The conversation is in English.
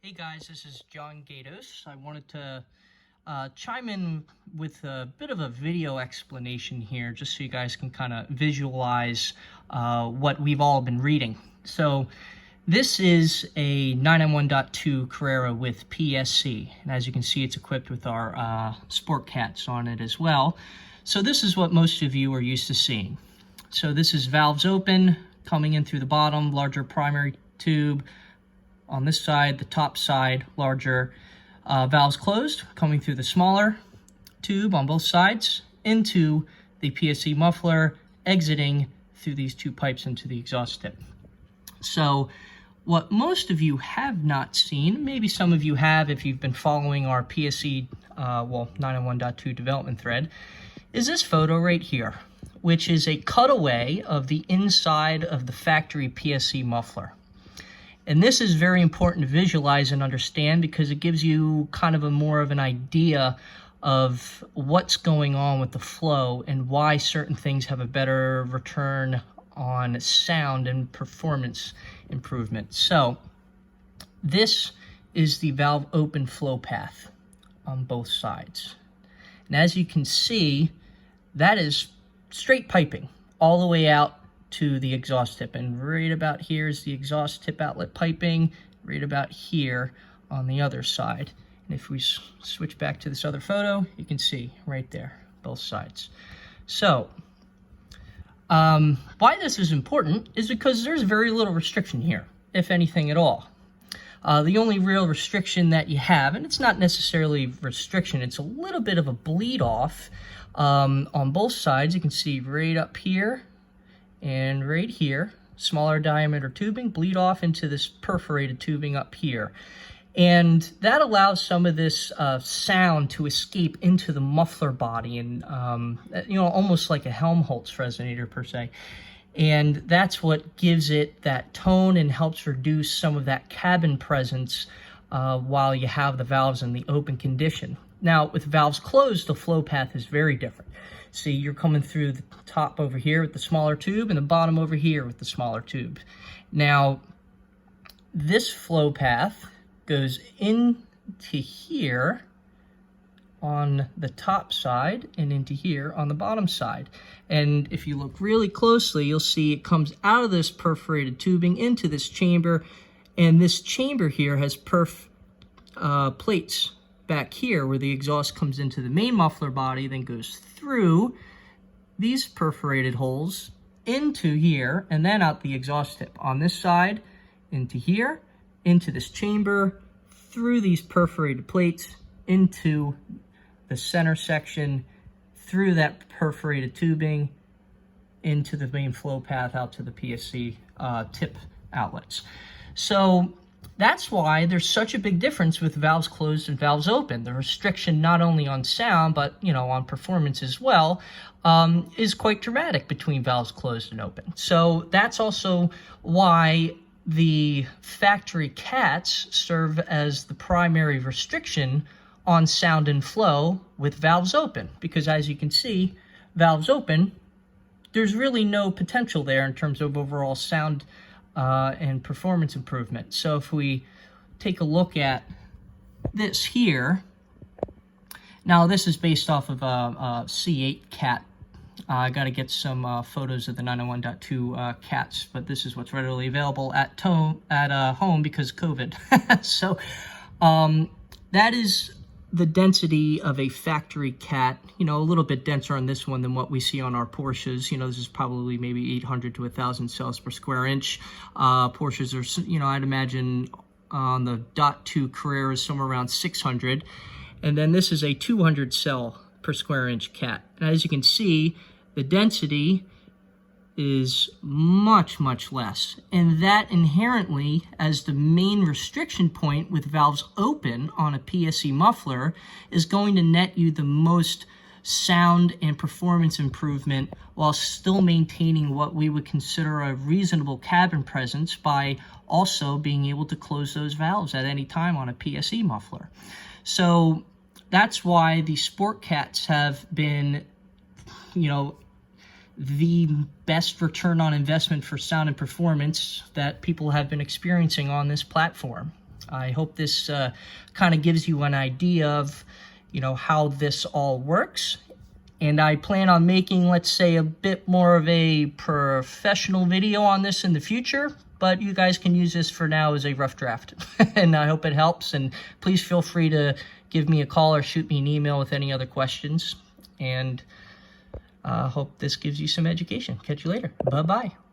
Hey guys, this is John Gatos. I wanted to chime in with a bit of a video explanation here, just so you guys can kind of visualize what we've all been reading. So this is a 991.2 Carrera with PSE, and as you can see, it's equipped with our Sport Cats on it as well. So this is what most of you are used to seeing. So this is valves open, coming in through the bottom, larger primary tube. On this side, the top side, larger valves closed, coming through the smaller tube on both sides into the PSE muffler, exiting through these two pipes into the exhaust tip. So what most of you have not seen, maybe some of you have if you've been following our PSE 901.2 development thread, is this photo right here, which is a cutaway of the inside of the factory PSE muffler. And this is very important to visualize and understand because it gives you kind of a more of an idea of what's going on with the flow and why certain things have a better return on sound and performance improvement. So this is the valve open flow path on both sides. And as you can see, that is straight piping all the way out to the exhaust tip, and right about here is the exhaust tip outlet piping, right about here on the other side. And if we switch back to this other photo, you can see right there, both sides. So why this is important is because there's very little restriction here, if anything at all. The only real restriction that you have, and it's not necessarily restriction, it's a little bit of a bleed off on both sides. You can see right up here and right here, smaller diameter tubing, bleed off into this perforated tubing up here. And that allows some of this sound to escape into the muffler body and, almost like a Helmholtz resonator per se. And that's what gives it that tone and helps reduce some of that cabin presence while you have the valves in the open condition. Now, with valves closed, the flow path is very different. See, you're coming through the top over here with the smaller tube and the bottom over here with the smaller tube. Now, this flow path goes into here on the top side and into here on the bottom side. And if you look really closely, you'll see it comes out of this perforated tubing into this chamber, and this chamber here has plates back here where the exhaust comes into the main muffler body, then goes through these perforated holes into here, and then out the exhaust tip on this side, into here, into this chamber, through these perforated plates, into the center section, through that perforated tubing, into the main flow path out to the PSE tip outlets. So that's why there's such a big difference with valves closed and valves open. The restriction not only on sound, but on performance as well, is quite dramatic between valves closed and open. So that's also why the factory cats serve as the primary restriction on sound and flow with valves open, because as you can see, valves open, there's really no potential there in terms of overall sound and performance improvement. So if we take a look at this here, now this is based off of a C8 cat. I got to get some photos of the 901.2 cats, but this is what's readily available at home because of COVID. So that is the density of a factory cat, a little bit denser on this one than what we see on our Porsches. This is probably maybe 800 to 1,000 cells per square inch. Porsches are, I'd imagine on the .2 Carrera is somewhere around 600. And then this is a 200 cell per square inch cat. And as you can see, the density is much, much less. And that inherently, as the main restriction point with valves open on a PSE muffler, is going to net you the most sound and performance improvement while still maintaining what we would consider a reasonable cabin presence by also being able to close those valves at any time on a PSE muffler. So that's why the Sport Cats have been, the best return on investment for sound and performance that people have been experiencing on this platform. I hope this kind of gives you an idea of, how this all works. And I plan on making, let's say, a bit more of a professional video on this in the future, but you guys can use this for now as a rough draft. And I hope it helps, and please feel free to give me a call or shoot me an email with any other questions. And hope this gives you some education. Catch you later. Bye-bye.